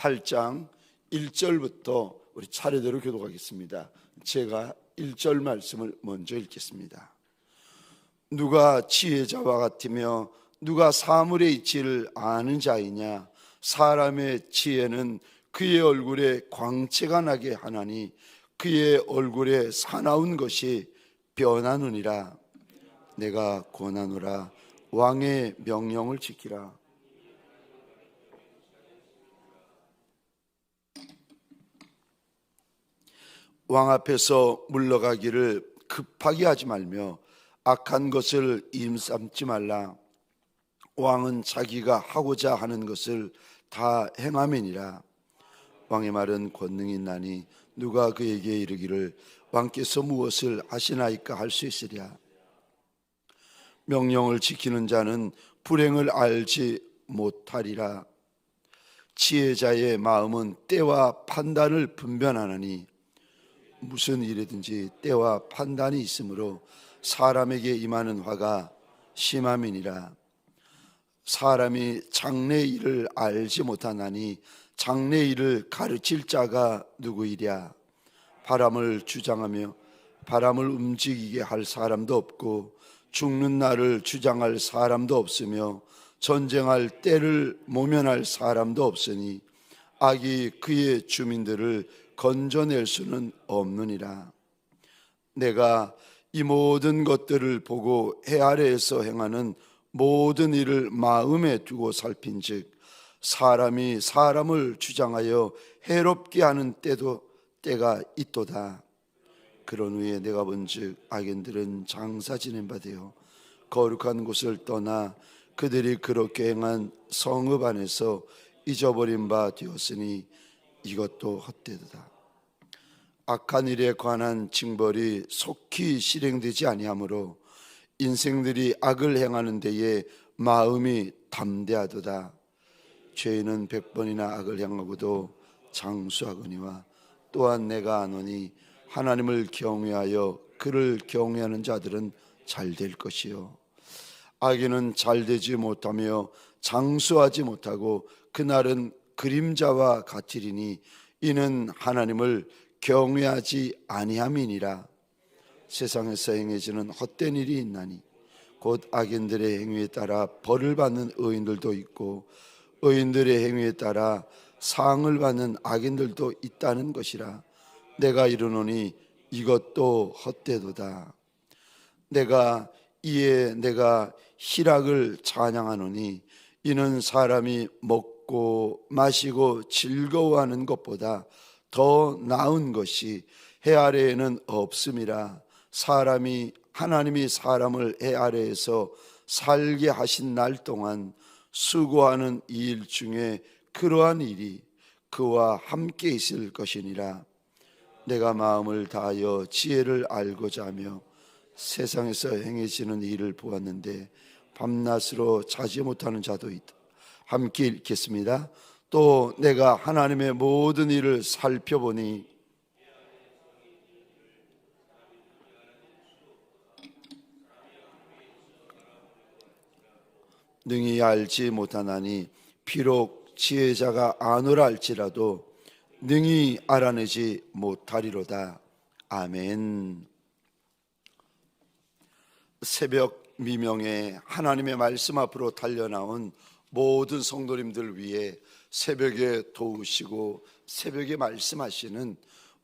8장 1절부터 우리 차례대로 교독하겠습니다. 제가 1절 말씀을 먼저 읽겠습니다. 누가 지혜자와 같으며 누가 사물의 이치를 아는 자이냐? 사람의 지혜는 그의 얼굴에 광채가 나게 하나니 그의 얼굴에 사나운 것이 변하느니라. 내가 권하노라. 왕의 명령을 지키라. 왕 앞에서 물러가기를 급하게 하지 말며 악한 것을 임삼지 말라. 왕은 자기가 하고자 하는 것을 다 행함이니라. 왕의 말은 권능이 있나니 누가 그에게 이르기를 왕께서 무엇을 하시나이까 할 수 있으랴. 명령을 지키는 자는 불행을 알지 못하리라. 지혜자의 마음은 때와 판단을 분별하나니 무슨 일이든지 때와 판단이 있으므로 사람에게 임하는 화가 심함이니라. 사람이 장래의 일을 알지 못하나니 장래의 일을 가르칠 자가 누구이랴. 바람을 주장하며 바람을 움직이게 할 사람도 없고 죽는 날을 주장할 사람도 없으며 전쟁할 때를 모면할 사람도 없으니 악이 그의 주민들을 건져낼 수는 없느니라. 내가 이 모든 것들을 보고 해 아래에서 행하는 모든 일을 마음에 두고 살핀즉 사람이 사람을 주장하여 해롭게 하는 때가 있도다. 그런 후에 내가 본즉 악인들은 장사 지낸 바 되어 거룩한 곳을 떠나 그들이 그렇게 행한 성읍 안에서 잊어버린 바 되었으니 이것도 헛되도다. 악한 일에 관한 징벌이 속히 실행되지 아니하므로 인생들이 악을 행하는 데에 마음이 담대하도다. 죄인은 100번이나 악을 행하고도 장수하거니와 또한 내가 아노니 하나님을 경외하여 그를 경외하는 자들은 잘 될 것이요 악인은 잘 되지 못하며 장수하지 못하고 그날은 그림자와 같으리니 이는 하나님을 경외하지 아니함이니라. 세상에서 행해지는 헛된 일이 있나니 곧 악인들의 행위에 따라 벌을 받는 의인들도 있고 의인들의 행위에 따라 상을 받는 악인들도 있다는 것이라. 내가 이르노니 이것도 헛되도다. 내가 희락을 찬양하노니 이는 사람이 먹고 마시고 즐거워하는 것보다 더 나은 것이 해 아래에는 없음이라. 하나님이 사람을 해 아래에서 살게 하신 날 동안 수고하는 일 중에 그러한 일이 그와 함께 있을 것이니라. 내가 마음을 다하여 지혜를 알고자 하며 세상에서 행해지는 일을 보았는데 밤낮으로 자지 못하는 자도 있다. 함께 읽겠습니다. 또 내가 하나님의 모든 일을 살펴보니 능히 알지 못하나니 비록 지혜자가 아노라 할지라도 능히 알아내지 못하리로다. 아멘. 새벽 미명에 하나님의 말씀 앞으로 달려나온 모든 성도님들 위해 새벽에 도우시고 새벽에 말씀하시는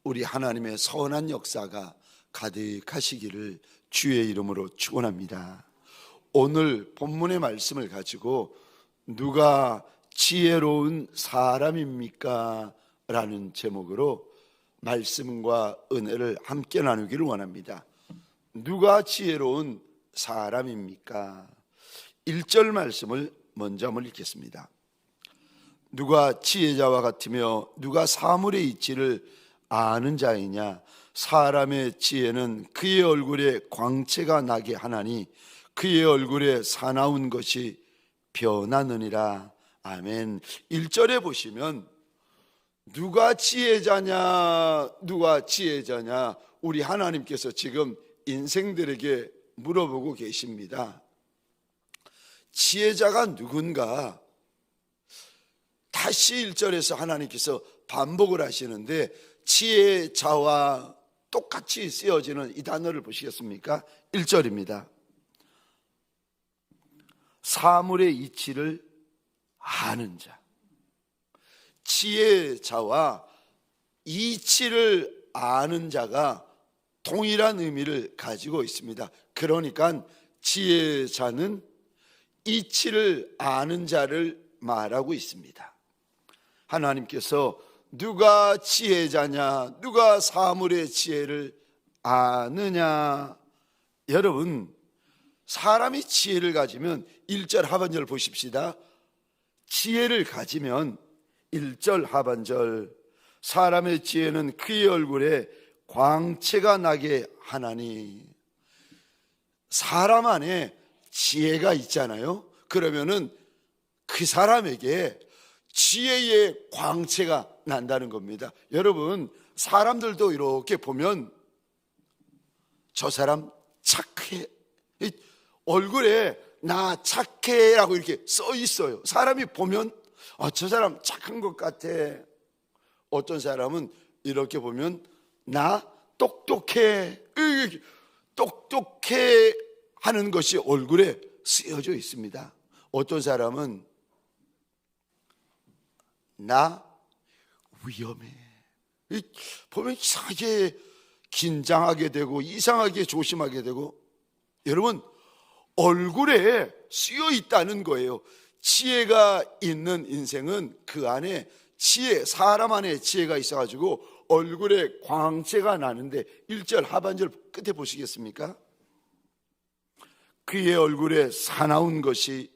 우리 하나님의 선한 역사가 가득하시기를 주의 이름으로 축원합니다. 오늘 본문의 말씀을 가지고 누가 지혜로운 사람입니까? 라는 제목으로 말씀과 은혜를 함께 나누기를 원합니다. 누가 지혜로운 사람입니까? 1절 말씀을 먼저 한번 읽겠습니다. 누가 지혜자와 같으며 누가 사물의 이치를 아는 자이냐? 사람의 지혜는 그의 얼굴에 광채가 나게 하나니 그의 얼굴에 사나운 것이 변하느니라. 아멘. 1절에 보시면 누가 지혜자냐, 누가 지혜자냐, 우리 하나님께서 지금 인생들에게 물어보고 계십니다. 지혜자가 누군가? 다 다시 1절에서 하나님께서 반복을 하시는데 지혜자와 똑같이 쓰여지는 이 단어를 보시겠습니까? 1절입니다. 사물의 이치를 아는 자. 지혜자와 이치를 아는 자가 동일한 의미를 가지고 있습니다. 그러니까 지혜자는 이치를 아는 자를 말하고 있습니다. 하나님께서 누가 지혜자냐, 누가 사물의 지혜를 아느냐. 여러분, 사람이 지혜를 가지면 1절 하반절 보십시다. 지혜를 가지면 1절 하반절, 사람의 지혜는 그의 얼굴에 광채가 나게 하나니. 사람 안에 지혜가 있잖아요. 그러면은 그 사람에게 지혜의 광채가 난다는 겁니다. 여러분, 사람들도 이렇게 보면 저 사람 착해, 얼굴에 나 착해라고 이렇게 써 있어요. 사람이 보면 저 사람 착한 것 같아. 어떤 사람은 이렇게 보면 나 똑똑해, 똑똑해 하는 것이 얼굴에 쓰여져 있습니다. 어떤 사람은 나 위험해, 보면 이상하게 긴장하게 되고 이상하게 조심하게 되고. 여러분, 얼굴에 쓰여 있다는 거예요. 지혜가 있는 인생은 그 안에 지혜, 사람 안에 지혜가 있어가지고 얼굴에 광채가 나는데 1절 하반절 끝에 보시겠습니까? 그의 얼굴에 사나운 것이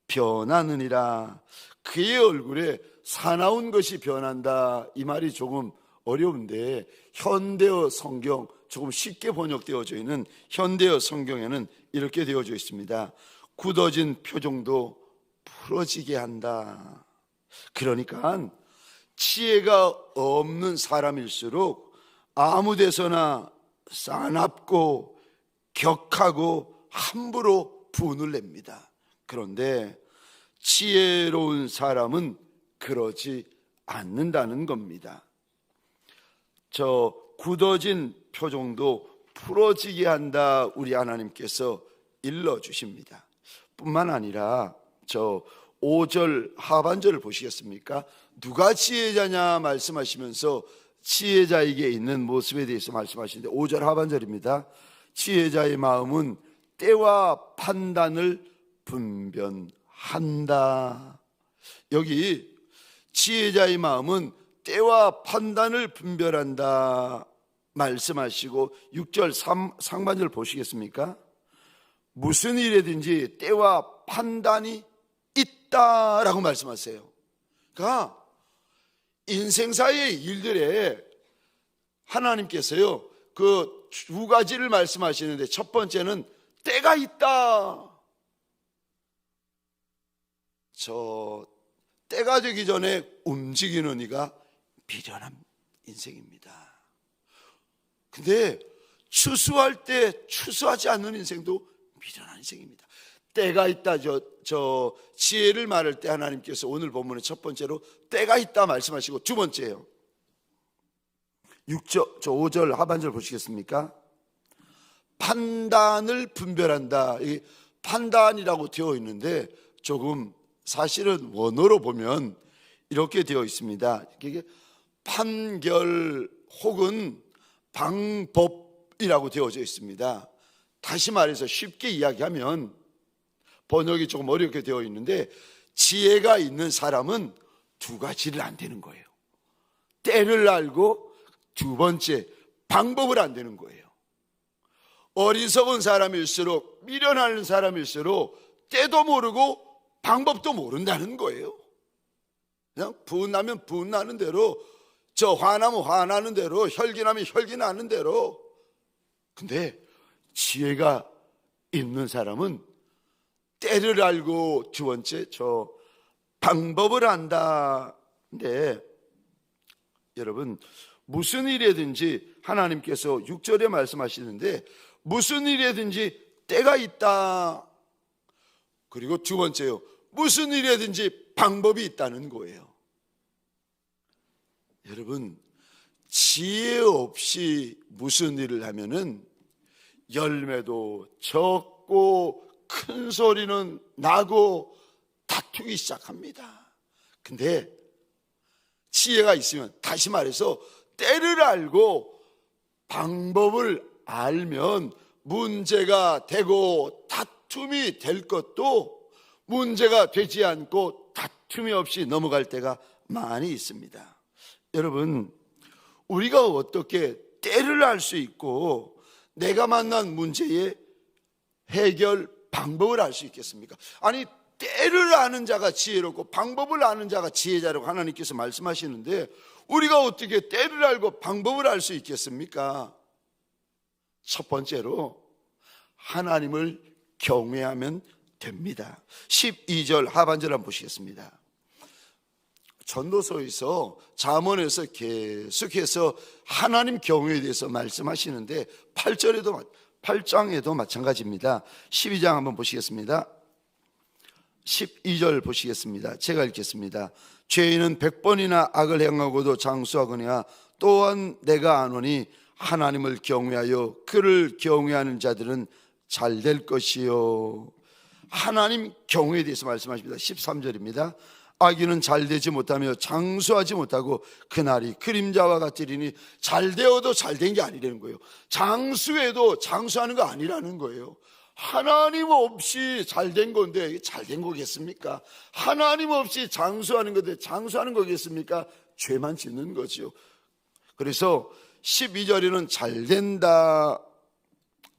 변하느니라. 그의 얼굴에 사나운 것이 변한다. 이 말이 조금 어려운데 현대어 성경, 조금 쉽게 번역되어져 있는 현대어 성경에는 이렇게 되어져 있습니다. 굳어진 표정도 풀어지게 한다. 그러니까 지혜가 없는 사람일수록 아무 데서나 싸납고 격하고 함부로 분을 냅니다. 그런데 지혜로운 사람은 그러지 않는다는 겁니다. 저 굳어진 표정도 풀어지게 한다, 우리 하나님께서 일러주십니다. 뿐만 아니라 저 5절 하반절을 보시겠습니까? 누가 지혜자냐 말씀하시면서 지혜자에게 있는 모습에 대해서 말씀하시는데 5절 하반절입니다. 지혜자의 마음은 때와 판단을 분별한다. 여기 지혜자의 마음은 때와 판단을 분별한다 말씀하시고 6절 상반절 보시겠습니까? 무슨 일이든지 때와 판단이 있다라고 말씀하세요. 그러니까 인생사의 일들에 하나님께서요, 그 두 가지를 말씀하시는데 첫 번째는 때가 있다. 저 때가 되기 전에 움직이는 이가 미련한 인생입니다. 근데 추수할 때 추수하지 않는 인생도 미련한 인생입니다. 때가 있다. 저 지혜를 말할 때 하나님께서 오늘 본문의 첫 번째로 때가 있다 말씀하시고, 두 번째요, 6절, 저 5절 하반절 보시겠습니까? 판단을 분별한다. 이 판단이라고 되어 있는데 조금 사실은 원어로 보면 이렇게 되어 있습니다. 이게 판결 혹은 방법이라고 되어져 있습니다. 다시 말해서 쉽게 이야기하면, 번역이 조금 어렵게 되어 있는데, 지혜가 있는 사람은 두 가지를 안 되는 거예요. 때를 알고, 두 번째 방법을 안 되는 거예요. 어리석은 사람일수록, 미련한 사람일수록 때도 모르고 방법도 모른다는 거예요. 그냥 분나면 분나는 대로, 저 화나면 화나는 대로, 혈기나면 혈기나는 대로. 근데 지혜가 있는 사람은 때를 알고, 두 번째 저 방법을 안다. 근데 여러분, 무슨 일이든지 하나님께서 6절에 말씀하시는데 무슨 일이든지 때가 있다. 그리고 두 번째요, 무슨 일이든지 방법이 있다는 거예요. 여러분, 지혜 없이 무슨 일을 하면은 열매도 적고 큰 소리는 나고 다투기 시작합니다. 근데 지혜가 있으면, 다시 말해서 때를 알고 방법을 알면 문제가 되고 다툼이 될 것도 문제가 되지 않고 다툼이 없이 넘어갈 때가 많이 있습니다. 여러분, 우리가 어떻게 때를 알 수 있고 내가 만난 문제의 해결 방법을 알 수 있겠습니까? 아니, 때를 아는 자가 지혜롭고 방법을 아는 자가 지혜자라고 하나님께서 말씀하시는데 우리가 어떻게 때를 알고 방법을 알 수 있겠습니까? 첫 번째로 하나님을 경외하면 됩니다. 12절 하반절 한번 보시겠습니다. 전도서에서, 잠언에서 계속해서 하나님 경외에 대해서 말씀하시는데 8장에도 마찬가지입니다. 12장 한번 보시겠습니다. 12절 보시겠습니다. 제가 읽겠습니다. 죄인은 100번이나 악을 행하고도 장수하거니와 또한 내가 아노니 하나님을 경외하여 그를 경외하는 자들은 잘 될 것이요. 하나님 경외에 대해서 말씀하십니다. 13절입니다. 악인은 잘 되지 못하며 장수하지 못하고 그날이 그림자와 같으리니, 잘 되어도 잘 된 게 아니라는 거예요. 장수해도 장수하는 거 아니라는 거예요. 하나님 없이 잘 된 건데 잘 된 거겠습니까? 하나님 없이 장수하는 건데 장수하는 거겠습니까? 죄만 짓는 거죠. 그래서 12절에는 잘 된다,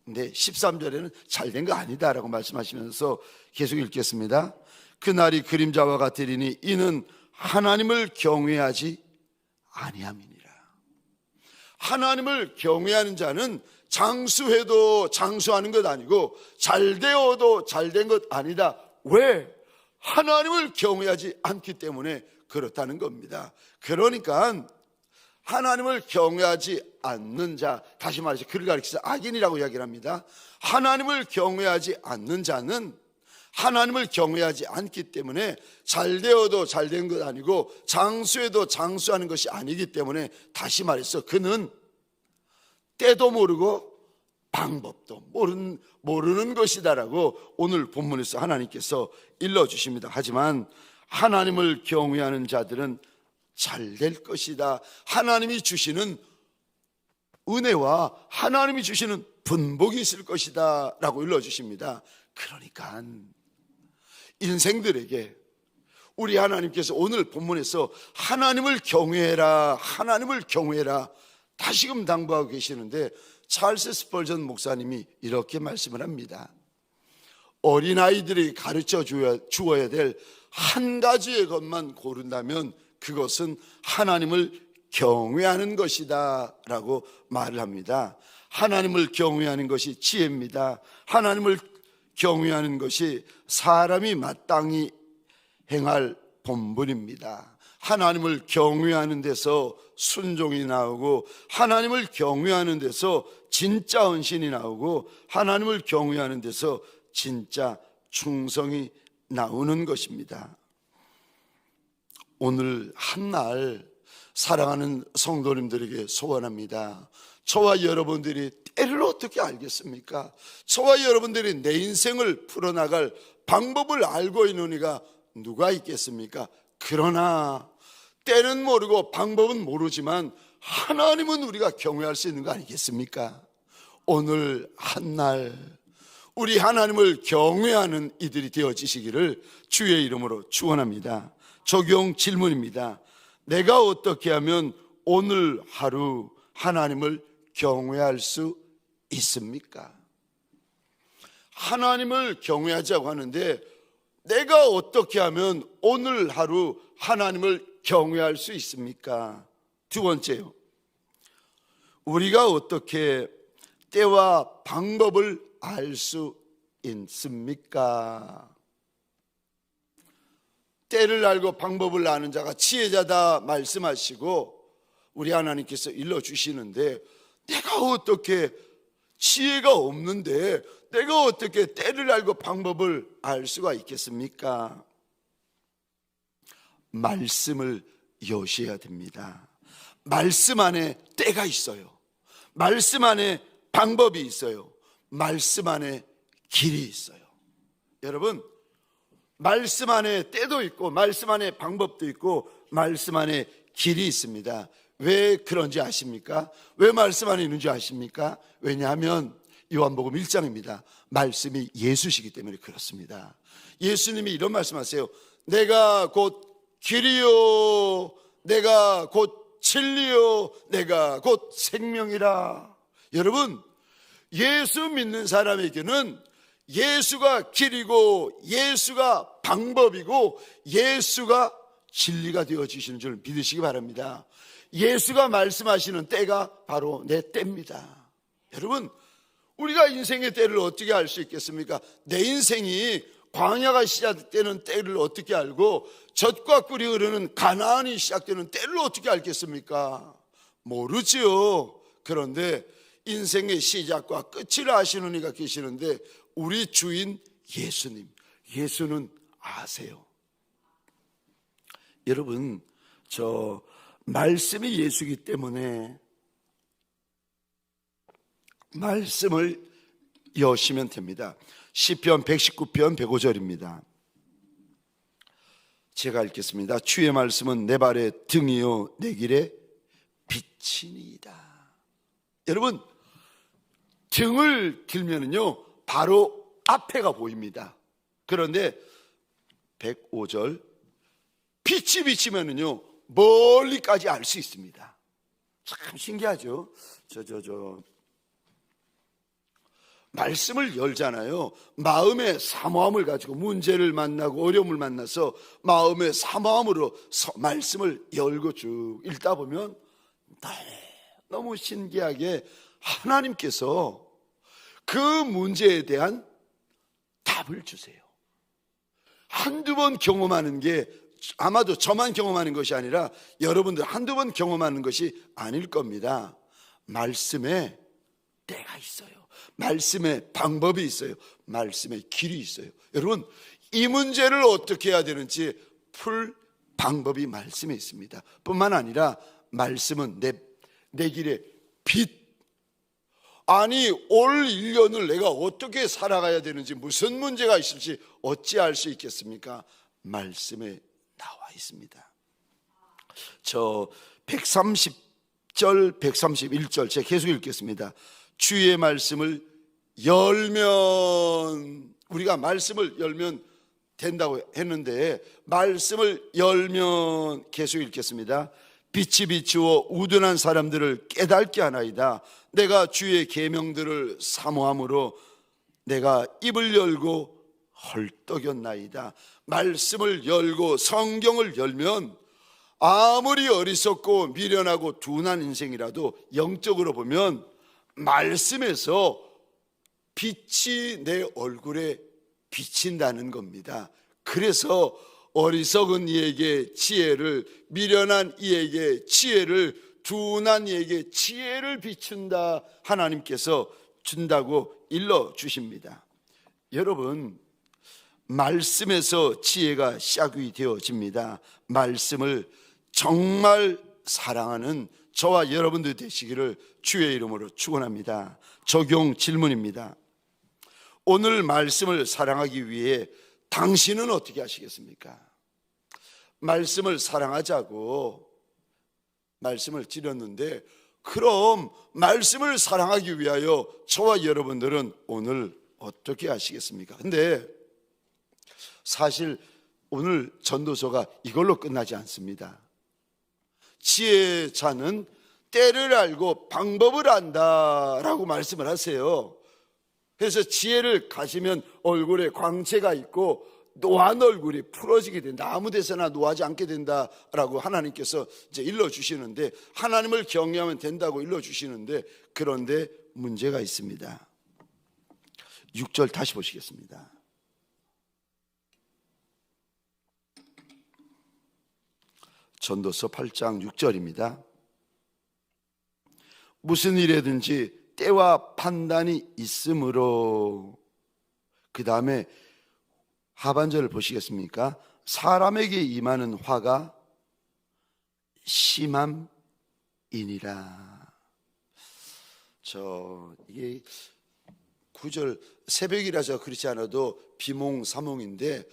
근데 13절에는 잘 된 거 아니다라고 말씀하시면서 계속 읽겠습니다. 그날이 그림자와 같으리니 이는 하나님을 경외하지 아니함이니라. 하나님을 경외하는 자는 장수해도 장수하는 것 아니고 잘 되어도 잘 된 것 아니다. 왜? 하나님을 경외하지 않기 때문에 그렇다는 겁니다. 그러니까 하나님을 경외하지 않는 자, 다시 말해서 그를 가리켜서 악인이라고 이야기를 합니다. 하나님을 경외하지 않는 자는 하나님을 경외하지 않기 때문에 잘 되어도 잘 된 것 아니고 장수해도 장수하는 것이 아니기 때문에, 다시 말해서 그는 때도 모르고 방법도 모르는 것이다라고 오늘 본문에서 하나님께서 일러주십니다. 하지만 하나님을 경외하는 자들은 잘 될 것이다. 하나님이 주시는 은혜와 하나님이 주시는 분복이 있을 것이다 라고 일러주십니다. 그러니까 인생들에게 우리 하나님께서 오늘 본문에서 하나님을 경외해라, 하나님을 경외해라 다시금 당부하고 계시는데, 찰스 스펄전 목사님이 이렇게 말씀을 합니다. 어린아이들이 가르쳐 주어야 될 한 가지의 것만 고른다면 그것은 하나님을 경외하는 것이다 라고 말을 합니다. 하나님을 경외하는 것이 지혜입니다. 하나님을 경외하는 것이 사람이 마땅히 행할 본분입니다. 하나님을 경외하는 데서 순종이 나오고, 하나님을 경외하는 데서 진짜 헌신이 나오고, 하나님을 경외하는 데서 진짜 충성이 나오는 것입니다. 오늘 한날 사랑하는 성도님들에게 소원합니다. 저와 여러분들이 때를 어떻게 알겠습니까? 저와 여러분들이 내 인생을 풀어나갈 방법을 알고 있는 이가 누가 있겠습니까? 그러나 때는 모르고 방법은 모르지만 하나님은 우리가 경외할 수 있는 거 아니겠습니까? 오늘 한날 우리 하나님을 경외하는 이들이 되어지시기를 주의 이름으로 축원합니다. 적용 질문입니다. 내가 어떻게 하면 오늘 하루 하나님을 경외할 수 있습니까? 하나님을 경외하자고 하는데 내가 어떻게 하면 오늘 하루 하나님을 경외할 수 있습니까? 두 번째요, 우리가 어떻게 때와 방법을 알 수 있습니까? 때를 알고 방법을 아는 자가 지혜자다 말씀하시고 우리 하나님께서 일러주시는데, 내가 어떻게 지혜가 없는데 내가 어떻게 때를 알고 방법을 알 수가 있겠습니까? 말씀을 여셔야 됩니다. 말씀 안에 때가 있어요. 말씀 안에 방법이 있어요. 말씀 안에 길이 있어요. 여러분, 말씀 안에 때도 있고 말씀 안에 방법도 있고 말씀 안에 길이 있습니다. 왜 그런지 아십니까? 왜 말씀 안에 있는지 아십니까? 왜냐하면 요한복음 1장입니다. 말씀이 예수시기 때문에 그렇습니다. 예수님이 이런 말씀하세요. 내가 곧 길이요, 내가 곧 진리요, 내가 곧 생명이라. 여러분, 예수 믿는 사람에게는 예수가 길이고 예수가 방법이고 예수가 진리가 되어지시는 줄 믿으시기 바랍니다. 예수가 말씀하시는 때가 바로 내 때입니다. 여러분, 우리가 인생의 때를 어떻게 알 수 있겠습니까? 내 인생이 광야가 시작되는 때를 어떻게 알고 젖과 꿀이 흐르는 가나안이 시작되는 때를 어떻게 알겠습니까? 모르지요. 그런데 인생의 시작과 끝을 아시는 이가 계시는데 우리 주인 예수님, 예수는 아세요. 여러분, 저 말씀이 예수이기 때문에 말씀을 여시면 됩니다. 시편 119편 105절입니다. 제가 읽겠습니다. 주의 말씀은 내 발의 등이요 내 길의 빛이니이다. 여러분, 등을 들면은요 바로 앞에가 보입니다. 그런데 105절, 빛이 비치면은요 멀리까지 알 수 있습니다. 참 신기하죠. 말씀을 열잖아요. 마음의 사모함을 가지고 문제를 만나고 어려움을 만나서 마음의 사모함으로 말씀을 열고 쭉 읽다 보면 너무 신기하게 하나님께서 그 문제에 대한 답을 주세요. 한두 번 경험하는 게 아마도 저만 경험하는 것이 아니라 여러분들 한두 번 경험하는 것이 아닐 겁니다. 말씀에 때가 있어요. 말씀에 방법이 있어요. 말씀에 길이 있어요. 여러분, 이 문제를 어떻게 해야 되는지 풀 방법이 말씀에 있습니다. 뿐만 아니라 말씀은 내 길의 빛. 아니, 올 1년을 내가 어떻게 살아가야 되는지, 무슨 문제가 있을지 어찌 알 수 있겠습니까? 말씀에 나와 있습니다. 저 130절, 131절 제가 계속 읽겠습니다. 주의 말씀을 열면, 우리가 말씀을 열면 된다고 했는데 말씀을 열면 계속 읽겠습니다. 빛이 비추어 우둔한 사람들을 깨닫게 하나이다. 내가 주의 계명들을 사모함으로 내가 입을 열고 헐떡였나이다. 말씀을 열고 성경을 열면 아무리 어리석고 미련하고 둔한 인생이라도 영적으로 보면 말씀에서 빛이 내 얼굴에 비친다는 겁니다. 그래서 어리석은 이에게 지혜를, 미련한 이에게 지혜를, 둔한 이에게 지혜를 비춘다. 하나님께서 준다고 일러주십니다. 여러분, 말씀에서 지혜가 시작이 되어집니다. 말씀을 정말 사랑하는 저와 여러분들 되시기를 주의 이름으로 축원합니다. 적용 질문입니다. 오늘 말씀을 사랑하기 위해 당신은 어떻게 하시겠습니까? 말씀을 사랑하자고 말씀을 드렸는데, 그럼 말씀을 사랑하기 위하여 저와 여러분들은 오늘 어떻게 하시겠습니까? 근데 사실 오늘 전도서가 이걸로 끝나지 않습니다. 지혜자는 때를 알고 방법을 안다라고 말씀을 하세요. 그래서 지혜를 가지면 얼굴에 광채가 있고 노한 얼굴이 풀어지게 된다. 아무 데서나 노하지 않게 된다라고 하나님께서 이제 일러주시는데, 하나님을 경외하면 된다고 일러주시는데, 그런데 문제가 있습니다. 6절 다시 보시겠습니다. 전도서 8장 6절입니다. 무슨 일이든지 때와 판단이 있으므로, 그 다음에 하반절을 보시겠습니까? 사람에게 임하는 화가 심함이니라. 이게 9절 새벽이라서 그렇지 않아도 비몽사몽인데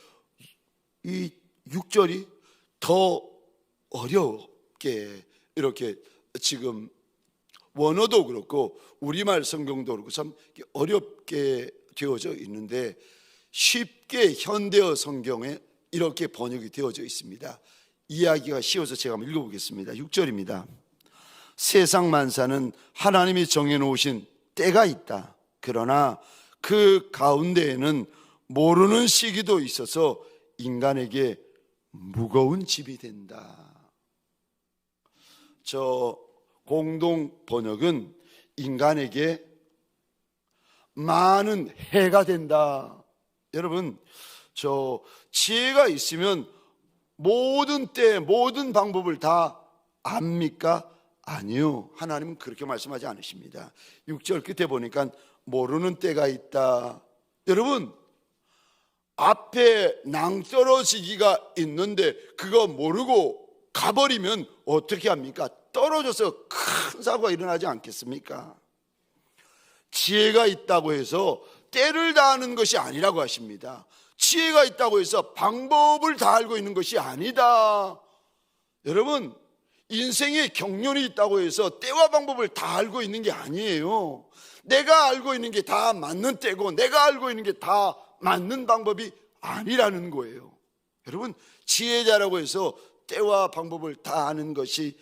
이 6절이 더 어렵게 이렇게 지금 원어도 그렇고 우리말 성경도 그렇고 참 어렵게 되어져 있는데 쉽게 현대어 성경에 이렇게 번역이 되어져 있습니다. 이야기가 쉬워서 제가 한번 읽어보겠습니다. 6절입니다. 세상 만사는 하나님이 정해놓으신 때가 있다. 그러나 그 가운데에는 모르는 시기도 있어서 인간에게 무거운 짐이 된다. 저 공동 번역은 인간에게 많은 해가 된다. 여러분, 저 지혜가 있으면 모든 때 모든 방법을 다 압니까? 아니요, 하나님은 그렇게 말씀하지 않으십니다. 6절 끝에 보니까 모르는 때가 있다. 여러분, 앞에 낭떠러지기가 있는데 그거 모르고 가버리면 어떻게 합니까? 떨어져서 큰 사고가 일어나지 않겠습니까? 지혜가 있다고 해서 때를 다하는 것이 아니라고 하십니다. 지혜가 있다고 해서 방법을 다 알고 있는 것이 아니다. 여러분, 인생에 경륜이 있다고 해서 때와 방법을 다 알고 있는 게 아니에요. 내가 알고 있는 게 다 맞는 때고 내가 알고 있는 게 다 맞는 방법이 아니라는 거예요. 여러분, 지혜자라고 해서 때와 방법을 다 아는 것이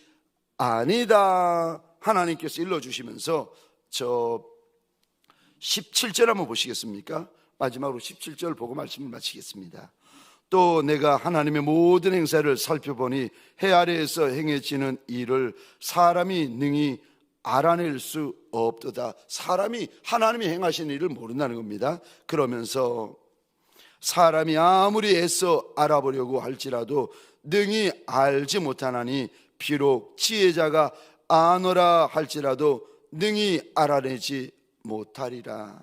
아니다. 하나님께서 일러주시면서 저 17절 한번 보시겠습니까? 마지막으로 17절 보고 말씀을 마치겠습니다. 또 내가 하나님의 모든 행사를 살펴보니 해 아래에서 행해지는 일을 사람이 능히 알아낼 수 없도다. 사람이 하나님이 행하신 일을 모른다는 겁니다. 그러면서 사람이 아무리 애써 알아보려고 할지라도 능히 알지 못하나니 비록 지혜자가 아노라 할지라도 능히 알아내지 못하리라.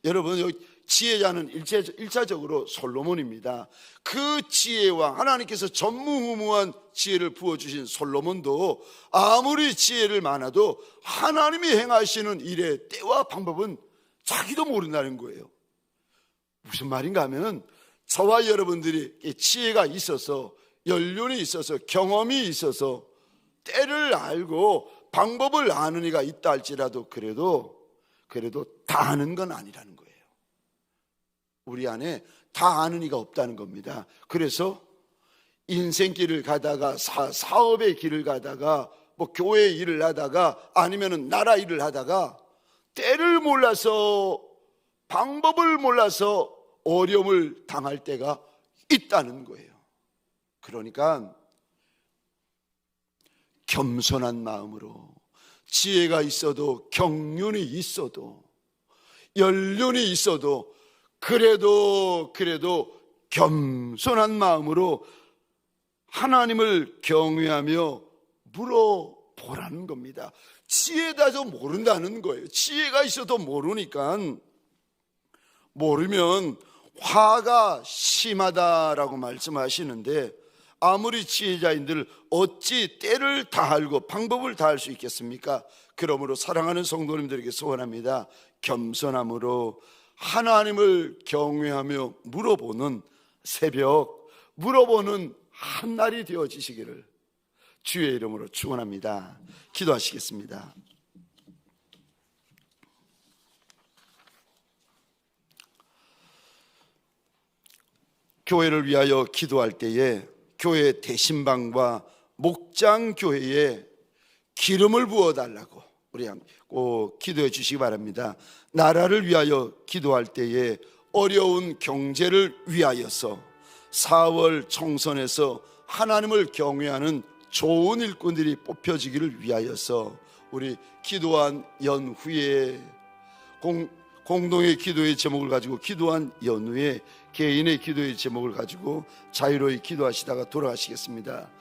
여러분, 여기 지혜자는 일차적으로 솔로몬입니다. 그 지혜와 하나님께서 전무후무한 지혜를 부어주신 솔로몬도 아무리 지혜를 많아도 하나님이 행하시는 일의 때와 방법은 자기도 모른다는 거예요. 무슨 말인가 하면 저와 여러분들이 지혜가 있어서 연륜이 있어서 경험이 있어서 때를 알고 방법을 아는 이가 있다 할지라도 그래도 다 아는 건 아니라는 거예요. 우리 안에 다 아는 이가 없다는 겁니다. 그래서 인생길을 가다가 사업의 길을 가다가 뭐 교회 일을 하다가 아니면은 나라 일을 하다가 때를 몰라서 방법을 몰라서 어려움을 당할 때가 있다는 거예요. 그러니까 겸손한 마음으로 지혜가 있어도 경륜이 있어도 연륜이 있어도 그래도 겸손한 마음으로 하나님을 경외하며 물어보라는 겁니다. 지혜다도 모른다는 거예요. 지혜가 있어도 모르니까 모르면 화가 심하다라고 말씀하시는데 아무리 지혜자인들 어찌 때를 다 알고 방법을 다 알 수 있겠습니까? 그러므로 사랑하는 성도님들에게 소원합니다. 겸손함으로 하나님을 경외하며 물어보는 새벽, 물어보는 한날이 되어지시기를 주의 이름으로 축원합니다. 기도하시겠습니다. 교회를 위하여 기도할 때에 교회 대신방과 목장교회에 기름을 부어달라고 우리 꼭 기도해 주시기 바랍니다. 나라를 위하여 기도할 때에 어려운 경제를 위하여서 4월 총선에서 하나님을 경외하는 좋은 일꾼들이 뽑혀지기를 위하여서 우리 기도한 연후에 공동의 기도의 제목을 가지고 기도한 연후에 개인의 기도의 제목을 가지고 자유로이 기도하시다가 돌아가시겠습니다.